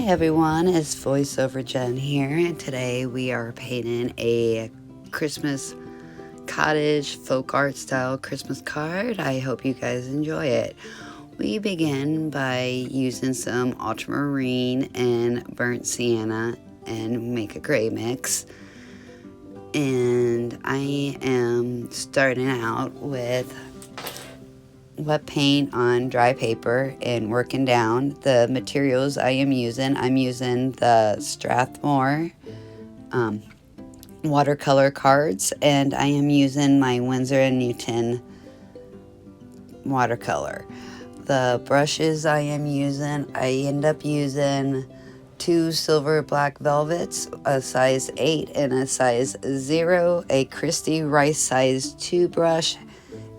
everyone, it's voiceover Jen here, and today we are painting a Christmas cottage folk art style Christmas card. I hope you guys enjoy it. We begin by using some ultramarine and burnt sienna and make a gray mix. And I am starting out with wet paint on dry paper and working down the materials I'm using the Strathmore watercolor cards, and I am using my Winsor & Newton watercolor. The brushes I end up using two silver black velvets, a size 8 and a size 0, a Christie Rice size 2 brush,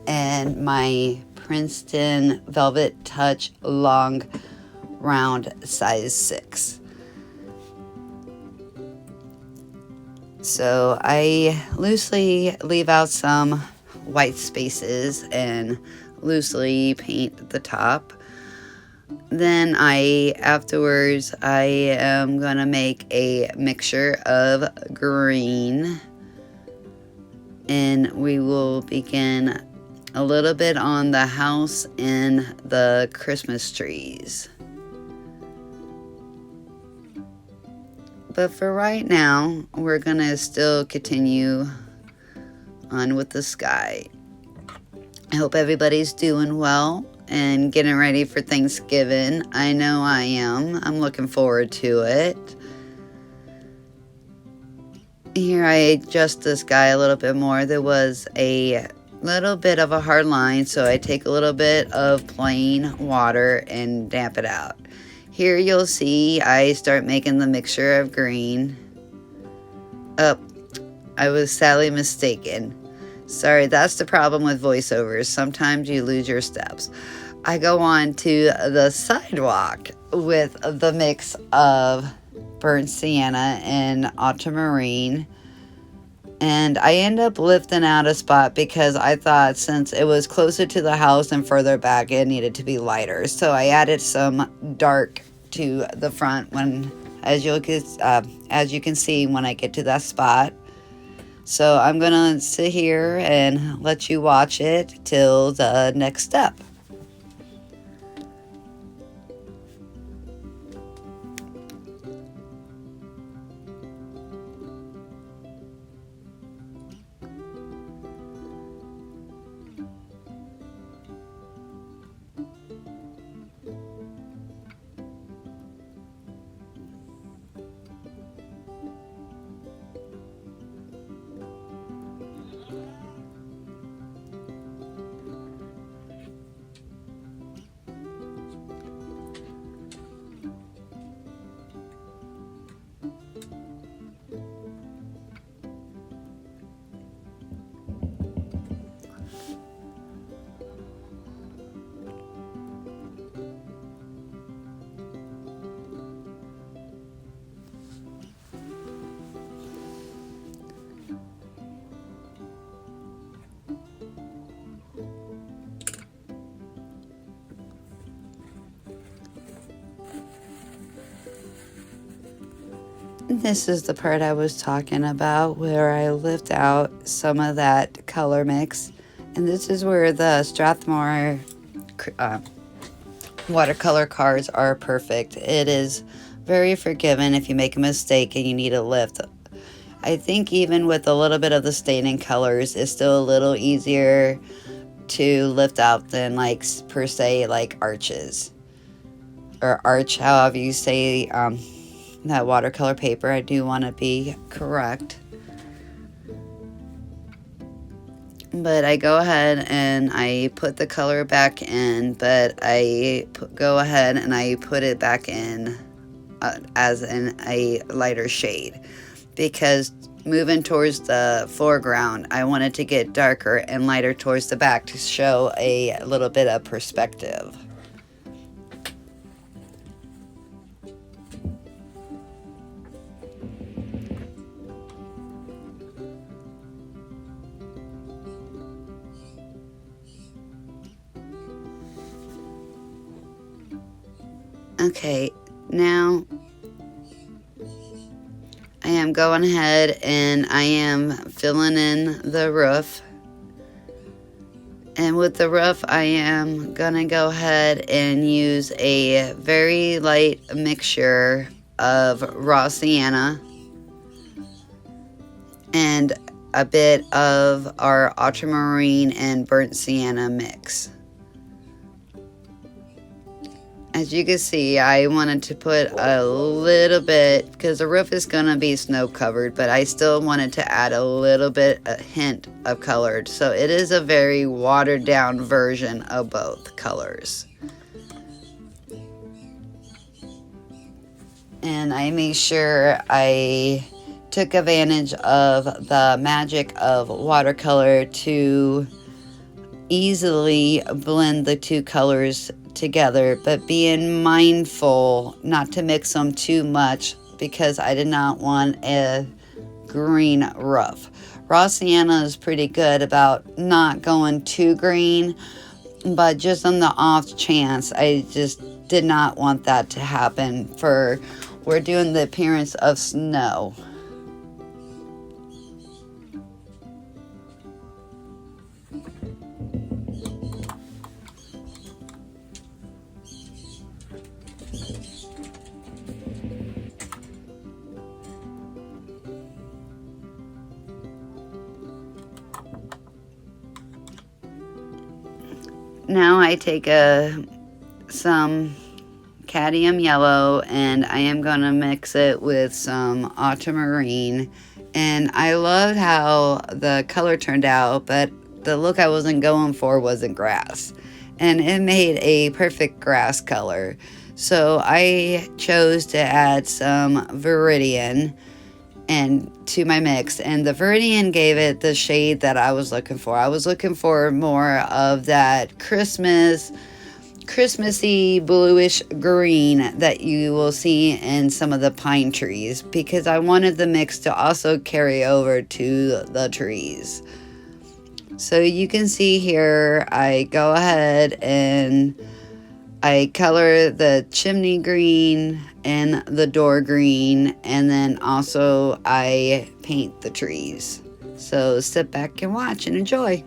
and my Princeton Velvet Touch long round size 6. So I loosely leave out some white spaces and loosely paint the top. Then afterwards I am gonna make a mixture of green, and we will begin a little bit on the house and the Christmas trees. But for right now, we're gonna still continue on with the sky. I hope everybody's doing well and getting ready for Thanksgiving. I know I am. I'm looking forward to it. Here I adjust the sky a little bit more. There was a little bit of a hard line, so I take a little bit of plain water and damp it out. Here you'll see I start making the mixture of green. I was sadly mistaken. Sorry, that's the problem with voiceovers. Sometimes you lose your steps. I go on to the sidewalk with the mix of burnt sienna and ultramarine. And I end up lifting out a spot because I thought since it was closer to the house and further back, it needed to be lighter. So I added some dark to the front as you can see when I get to that spot. So I'm gonna sit here and let you watch it till the next step. This is the part I was talking about where I lift out some of that color mix. And this is where the Strathmore watercolor cards are perfect. It is very forgiving if you make a mistake and you need a lift. I think even with a little bit of the staining colors, it's still a little easier to lift out than per se arches. Or arch, however you say that watercolor paper. I do want to be correct. But I go ahead and I put the color back in, but I go ahead and I put it back in as in a lighter shade, because moving towards the foreground, I wanted to get darker and lighter towards the back to show a little bit of perspective. Okay, now I am going ahead and I am filling in the roof. And with the roof, I am going to go ahead and use a very light mixture of raw sienna and a bit of our ultramarine and burnt sienna mix. As you can see, I wanted to put a little bit, because the roof is going to be snow covered, but I still wanted to add a little bit, a hint of color. So it is a very watered down version of both colors. And I made sure I took advantage of the magic of watercolor to easily blend the two colors together, but being mindful not to mix them too much because I did not want a green roof. Raw sienna is pretty good about not going too green, but just on the off chance, I just did not want that to happen. We're doing the appearance of snow. Now I take some cadmium yellow and I am going to mix it with some ultramarine. And I loved how the color turned out, but the look I wasn't going for wasn't grass. And it made a perfect grass color. So I chose to add some Viridian and to my mix, and the Viridian gave it the shade that I was looking for. I was looking for more of that Christmassy bluish green that you will see in some of the pine trees, because I wanted the mix to also carry over to the trees. So you can see here I go ahead and I color the chimney green and the door green, and then also I paint the trees. So sit back and watch and enjoy.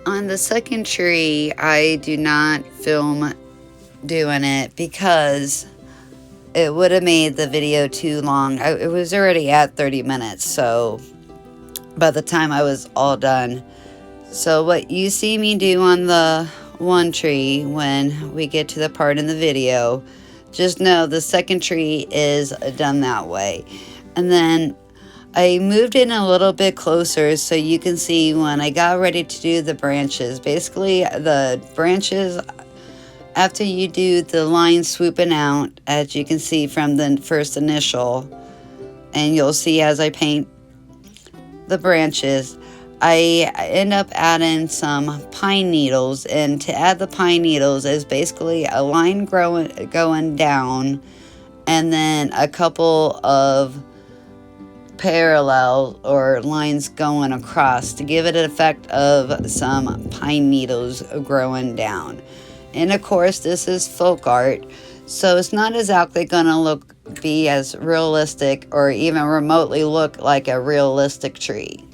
On the second tree, I do not film doing it because it would have made the video too long. It was already at 30 minutes, so by the time I was all done. So what you see me do on the one tree when we get to the part in the video, just know the second tree is done that way. And then I moved in a little bit closer so you can see when I got ready to do the branches. Basically, the branches, after you do the line swooping out, as you can see from the first initial, and you'll see as I paint the branches, I end up adding some pine needles. And to add the pine needles is basically a line going down and then a couple of parallel or lines going across to give it an effect of some pine needles growing down. And of course, this is folk art, so it's not exactly gonna be as realistic or even remotely look like a realistic tree.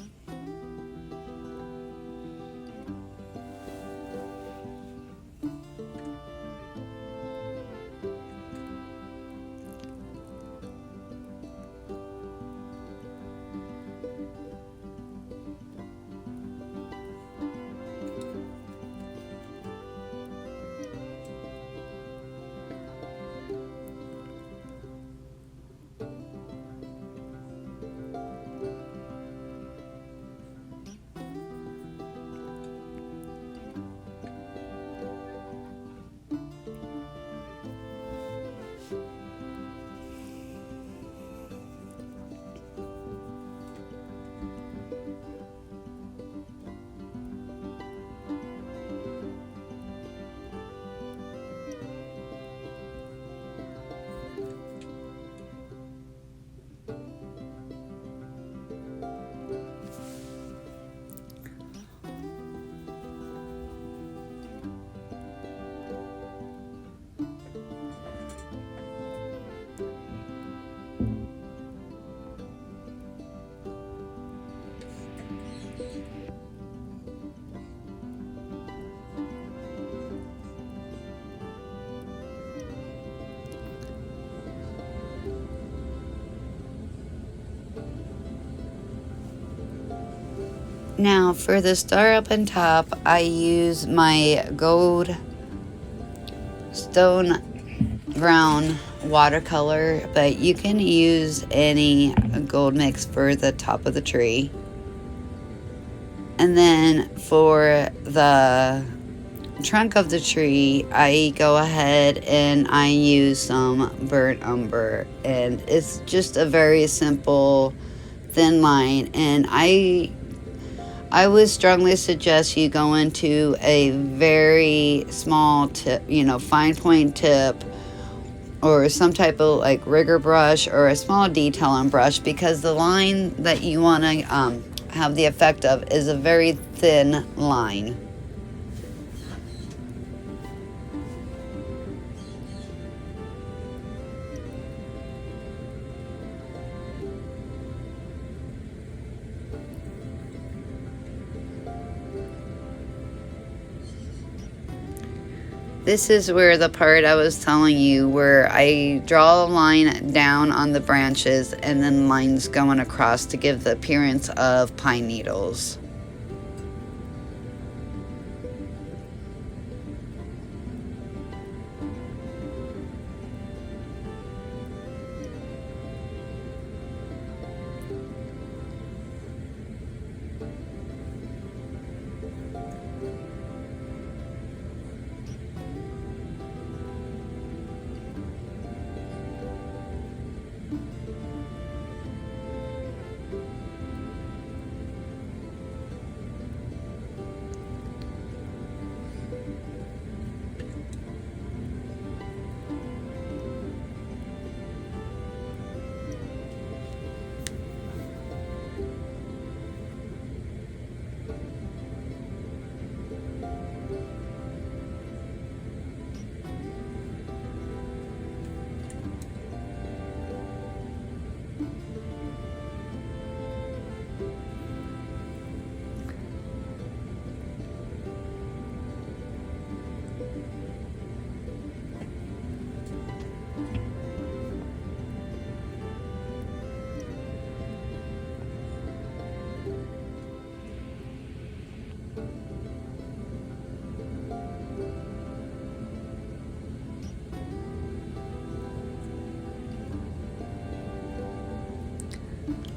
Now for the star up on top, I use my gold stone brown watercolor, but you can use any gold mix for the top of the tree. And then for the trunk of the tree, I go ahead and I use some burnt umber, and it's just a very simple thin line. And I would strongly suggest you go into a very small tip, fine point tip, or some type of like rigger brush or a small detailing brush, because the line that you want to have the effect of is a very thin line. This is where the part I was telling you, where I draw a line down on the branches and then lines going across to give the appearance of pine needles.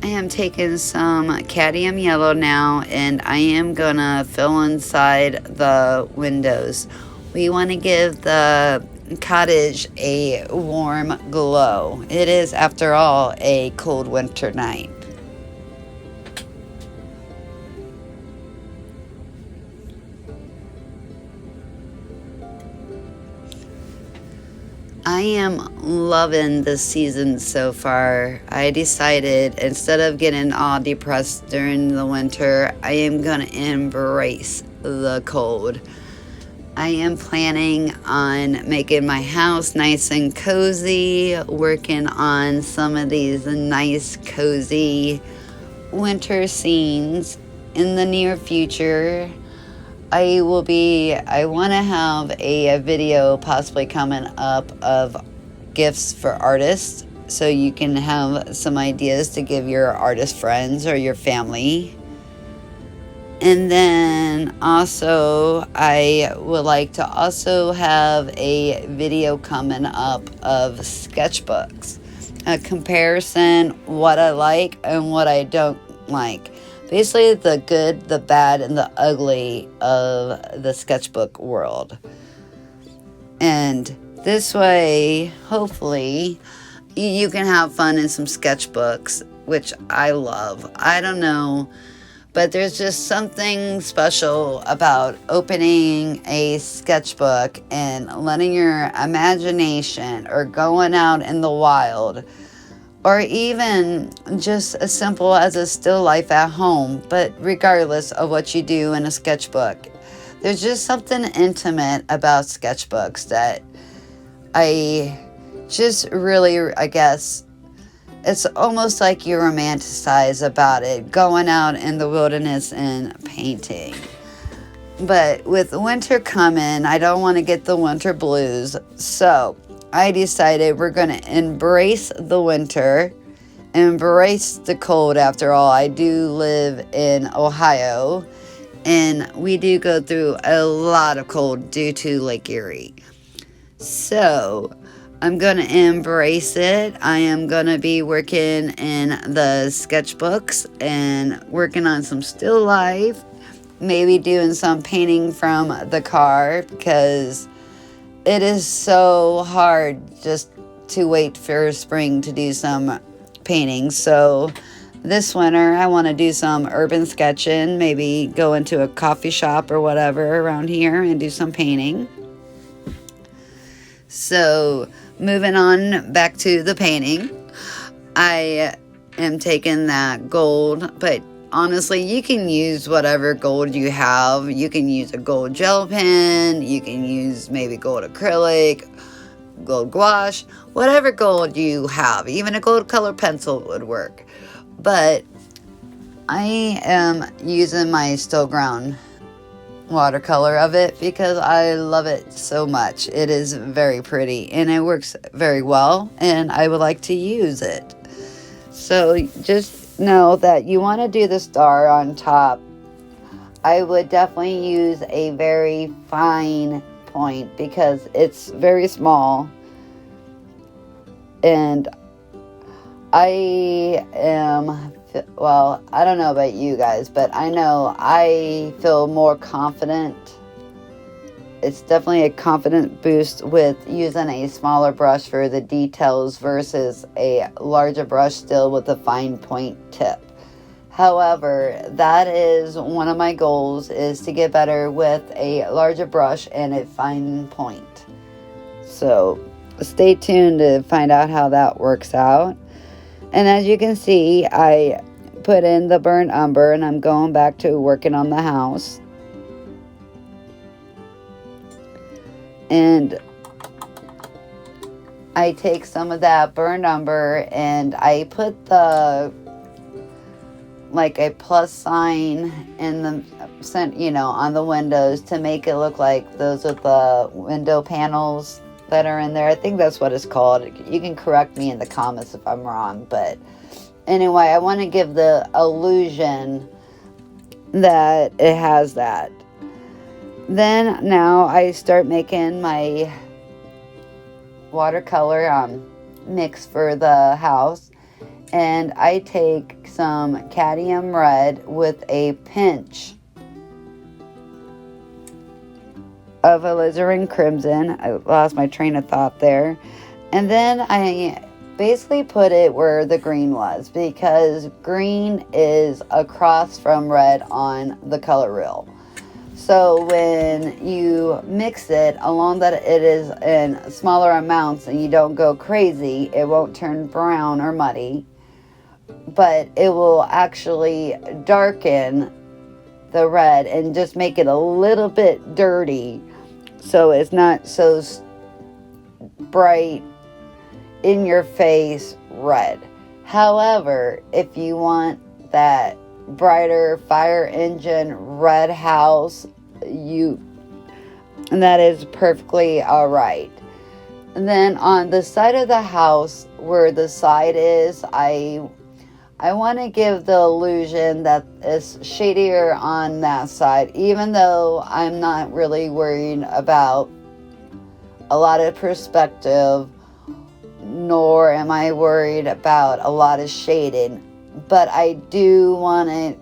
I am taking some cadmium yellow now, and I am gonna fill inside the windows. We want to give the cottage a warm glow. It is, after all, a cold winter night. I am loving the season so far. I decided, instead of getting all depressed during the winter, I am going to embrace the cold. I am planning on making my house nice and cozy, working on some of these nice, cozy winter scenes in the near future. I want to have a video possibly coming up of gifts for artists, so you can have some ideas to give your artist friends or your family. And then also, I would like to also have a video coming up of sketchbooks, a comparison, what I like and what I don't like. Basically, the good, the bad, and the ugly of the sketchbook world. And this way, hopefully, you can have fun in some sketchbooks, which I love. I don't know, but there's just something special about opening a sketchbook and letting your imagination, or going out in the wild, or even just as simple as a still life at home. But regardless of what you do in a sketchbook, there's just something intimate about sketchbooks that I just really, I guess, it's almost like you romanticize about it, going out in the wilderness and painting. But with winter coming, I don't want to get the winter blues, so I decided we're going to embrace the winter embrace the cold. After all, I do live in Ohio, and we do go through a lot of cold due to Lake Erie. So I'm going to embrace it. I am going to be working in the sketchbooks and working on some still life, maybe doing some painting from the car, because it is so hard just to wait for spring to do some painting. So this winter I want to do some urban sketching, maybe go into a coffee shop or whatever around here and do some painting. So moving on back to the painting, I am taking that gold, but honestly, you can use whatever gold you have. You can use a gold gel pen, you can use maybe gold acrylic, gold gouache, whatever gold you have. Even a gold color pencil would work. But I am using my Still Ground watercolor of it because I love it so much. It is very pretty and it works very well, and I would like to use it. So just know that you want to do the star on top. I would definitely use a very fine point because it's very small, and I don't know about you guys, but I know I feel more confident. It's definitely a confident boost with using a smaller brush for the details versus a larger brush still with a fine point tip. However, that is one of my goals, is to get better with a larger brush and a fine point. So stay tuned to find out how that works out. And as you can see, I put in the burnt umber and I'm going back to working on the house. And I take some of that burnt umber and I put a plus sign in the on the windows to make it look like those are the window panels that are in there. I think that's what it's called. You can correct me in the comments if I'm wrong, but anyway, I want to give the illusion that it has that. Then now I start making my watercolor mix for the house, and I take some cadmium red with a pinch of alizarin crimson. I lost my train of thought there. And then I basically put it where the green was, because green is across from red on the color reel. So when you mix it along that it is in smaller amounts and you don't go crazy, it won't turn brown or muddy, but it will actually darken the red and just make it a little bit dirty, so it's not so bright in your face red. However, if you want that brighter fire engine red house, that is perfectly all right. And then on the side of the house where the side is, I want to give the illusion that it's shadier on that side, even though I'm not really worried about a lot of perspective, nor am I worried about a lot of shading. But I do want to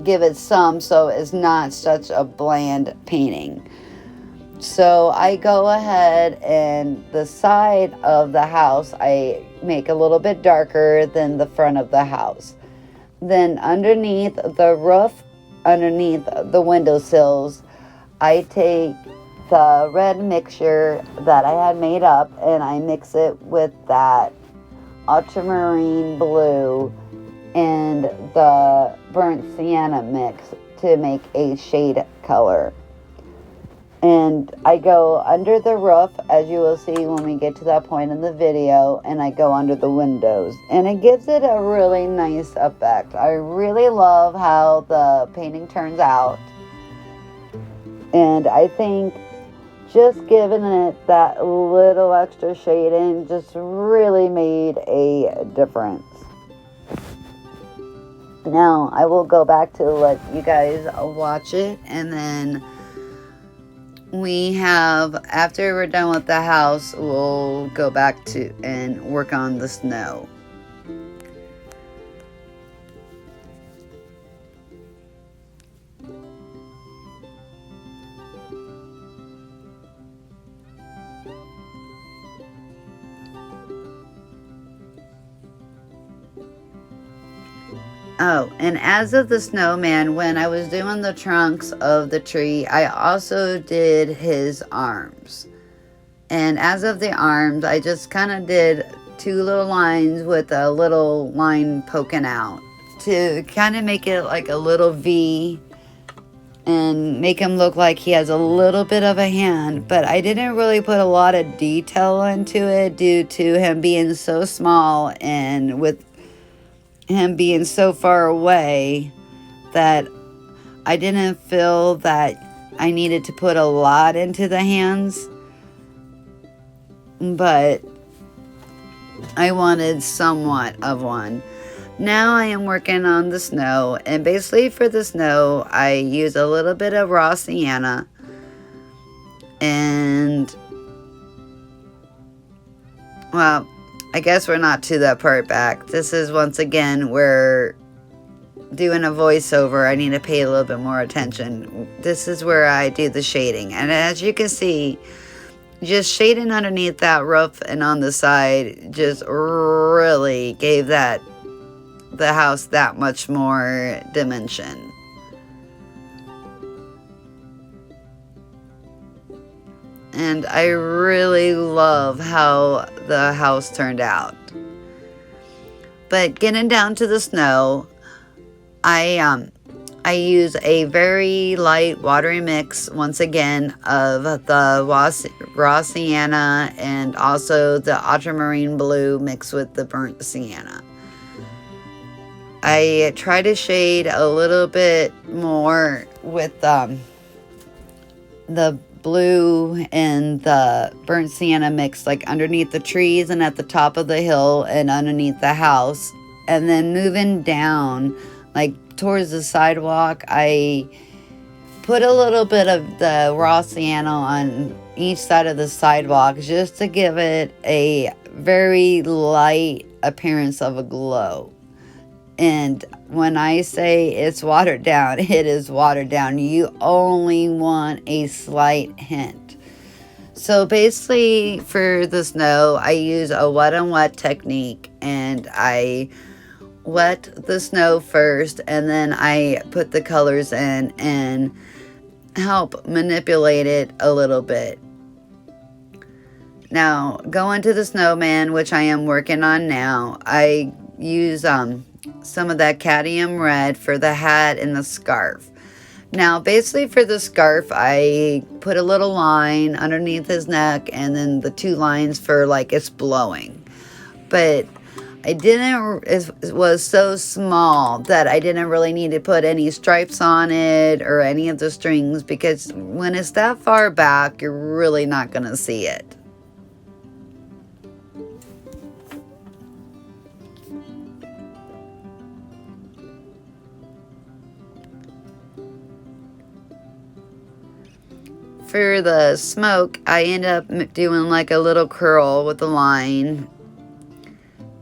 give it some, so it's not such a bland painting. So I go ahead and the side of the house I make a little bit darker than the front of the house. Then underneath the roof, underneath the windowsills, I take the red mixture that I had made up and I mix it with that ultramarine blue and the burnt sienna mix to make a shade color. And I go under the roof, as you will see when we get to that point in the video, and I go under the windows. And it gives it a really nice effect. I really love how the painting turns out. And I think just giving it that little extra shading just really made a difference. Now, I will go back to let you guys watch it, and then we have, after we're done with the house, we'll go back to and work on the snow. Oh, and as of the snowman, when I was doing the trunks of the tree, I also did his arms. And as of the arms, I just kind of did 2 little lines with a little line poking out to kind of make it like a little V and make him look like he has a little bit of a hand. But I didn't really put a lot of detail into it due to him being so small and with him being so far away that I didn't feel that I needed to put a lot into the hands, but I wanted somewhat of one. Now I am working on the snow, and basically for the snow I use a little bit of raw sienna, and well, I guess we're not to that part back. This is once again where doing a voiceover, I need to pay a little bit more attention. This is where I do the shading. And as you can see, just shading underneath that roof and on the side just really gave the house that much more dimension. And I really love how the house turned out. But getting down to the snow, I use a very light watery mix once again of the raw sienna and also the ultramarine blue mixed with the burnt sienna. I try to shade a little bit more with the blue and the burnt sienna mix, like underneath the trees and at the top of the hill and underneath the house. And then moving down, like towards the sidewalk, I put a little bit of the raw sienna on each side of the sidewalk just to give it a very light appearance of a glow. And when I say it's watered down, it is watered down. You only want a slight hint. So basically for the snow, I use a wet and wet technique, and I wet the snow first, and then I put the colors in and help manipulate it a little bit. Now, going to the snowman, which I am working on now, I use some of that cadmium red for the hat and the scarf. Now, basically for the scarf, I put a little line underneath his neck and then the 2 lines for like it's blowing. But it was so small that I didn't really need to put any stripes on it or any of the strings, because when it's that far back, you're really not going to see it. For the smoke, I end up doing like a little curl with the line,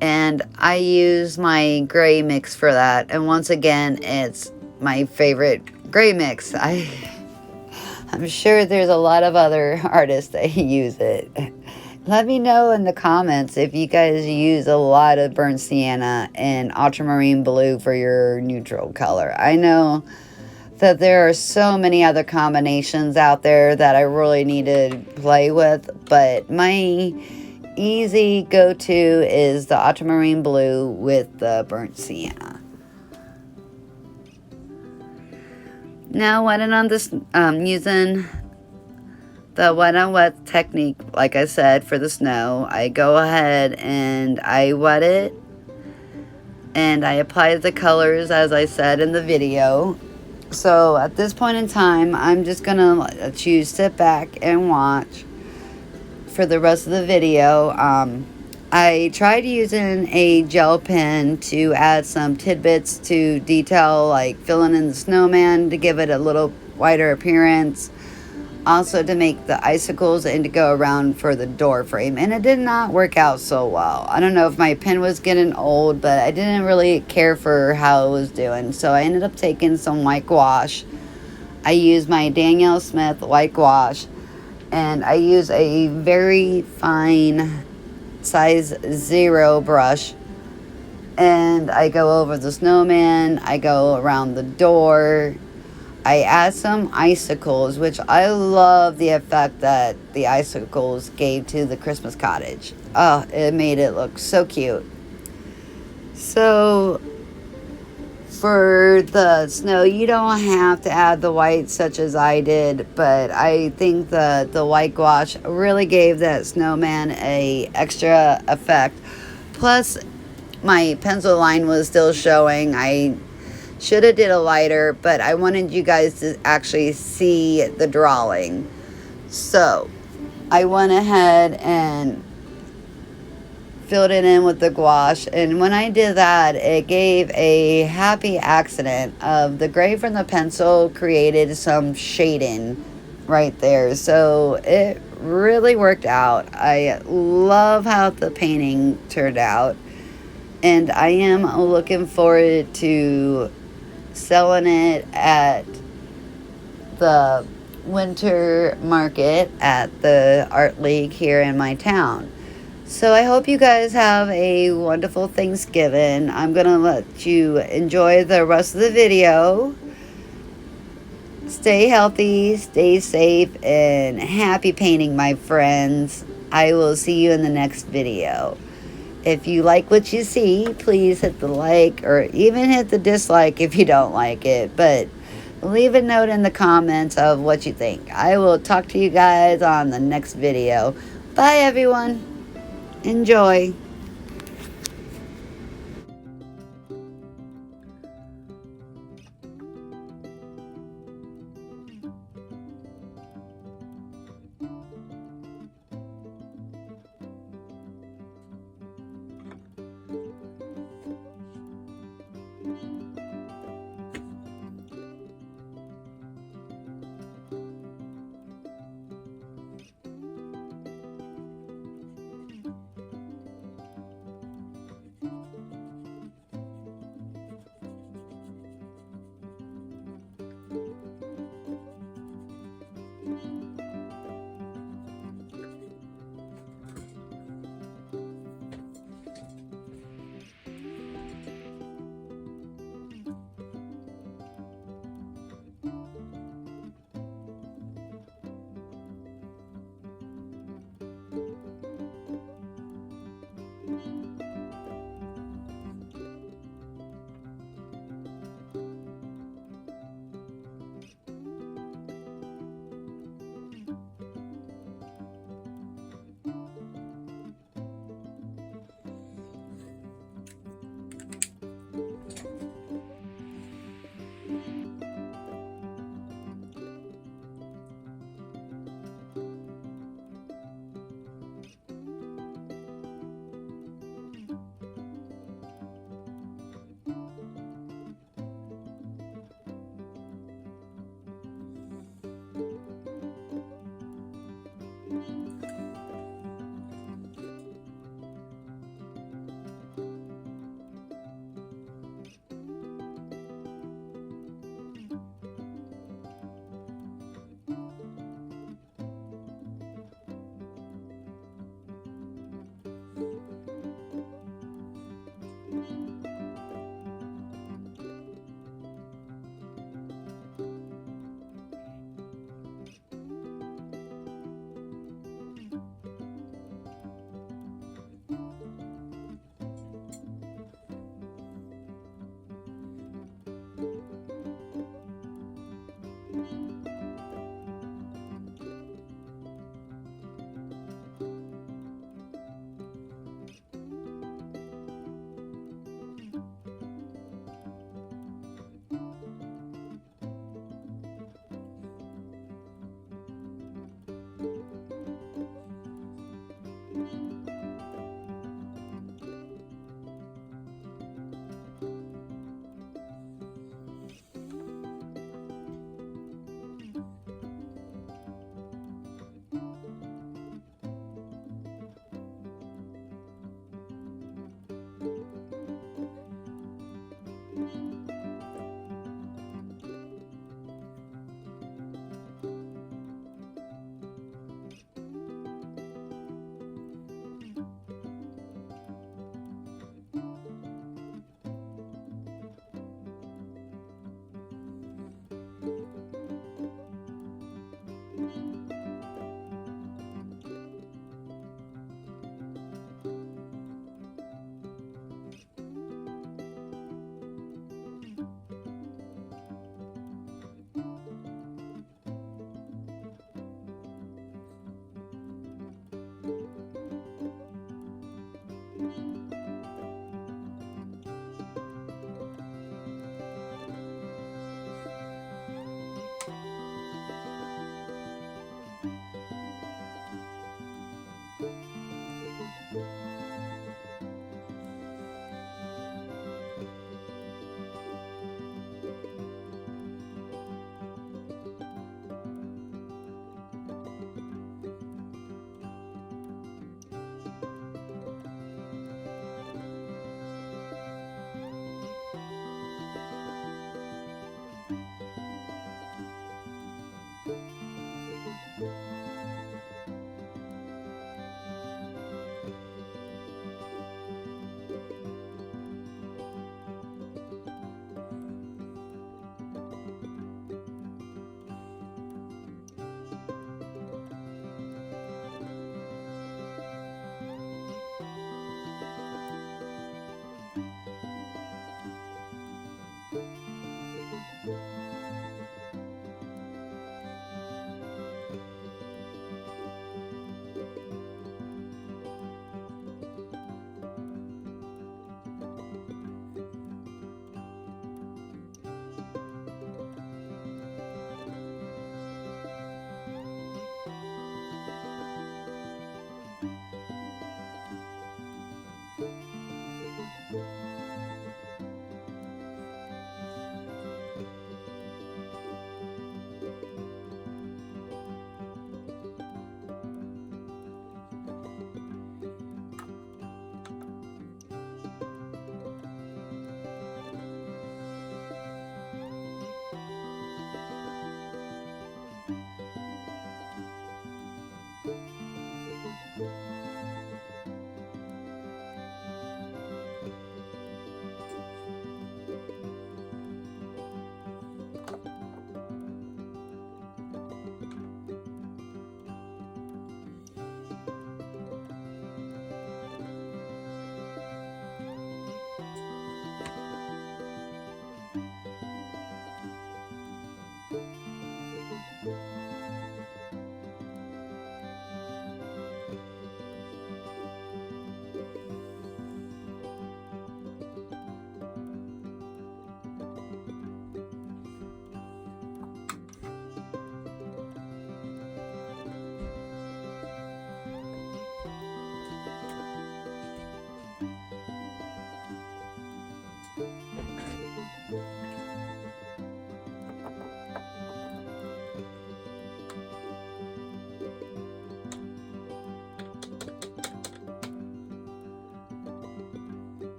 and I use my gray mix for that. And once again, it's my favorite gray mix. I'm sure there's a lot of other artists that use it. Let me know in the comments if you guys use a lot of burnt sienna and ultramarine blue for your neutral color. I know that there are so many other combinations out there that I really need to play with, but my easy go-to is the ultramarine blue with the burnt sienna. Now, wetting on this, using the wet on wet technique, like I said, for the snow, I go ahead and I wet it, and I apply the colors as I said in the video. So at this point in time, I'm just going to let you sit back and watch for the rest of the video. I tried using a gel pen to add some tidbits to detail, like filling in the snowman to give it a little whiter appearance. Also to make the icicles and to go around for the door frame. And it did not work out so well. I don't know if my pen was getting old, but I didn't really care for how it was doing. So I ended up taking some white gouache. I used my Danielle Smith white gouache. And I use a very fine size 0 brush. And I go over the snowman. I go around the door. I add some icicles, which I love the effect that the icicles gave to the Christmas cottage. Oh, it made it look so cute. So, for the snow, you don't have to add the white such as I did, but I think the white gouache really gave that snowman a extra effect. Plus, my pencil line was still showing. I should have did a lighter, but I wanted you guys to actually see the drawing. So I went ahead and filled it in with the gouache, and when I did that, it gave a happy accident of the gray from the pencil created some shading right there. So it really worked out. I love how the painting turned out, and I am looking forward to selling it at the winter market at the Art League here in my town. So I hope you guys have a wonderful Thanksgiving. I'm going to let you enjoy the rest of the video. Stay healthy, stay safe, and happy painting, my friends. I will see you in the next video. If you like what you see, please hit the like or even hit the dislike if you don't like it. But leave a note in the comments of what you think. I will talk to you guys on the next video. Bye, everyone. Enjoy.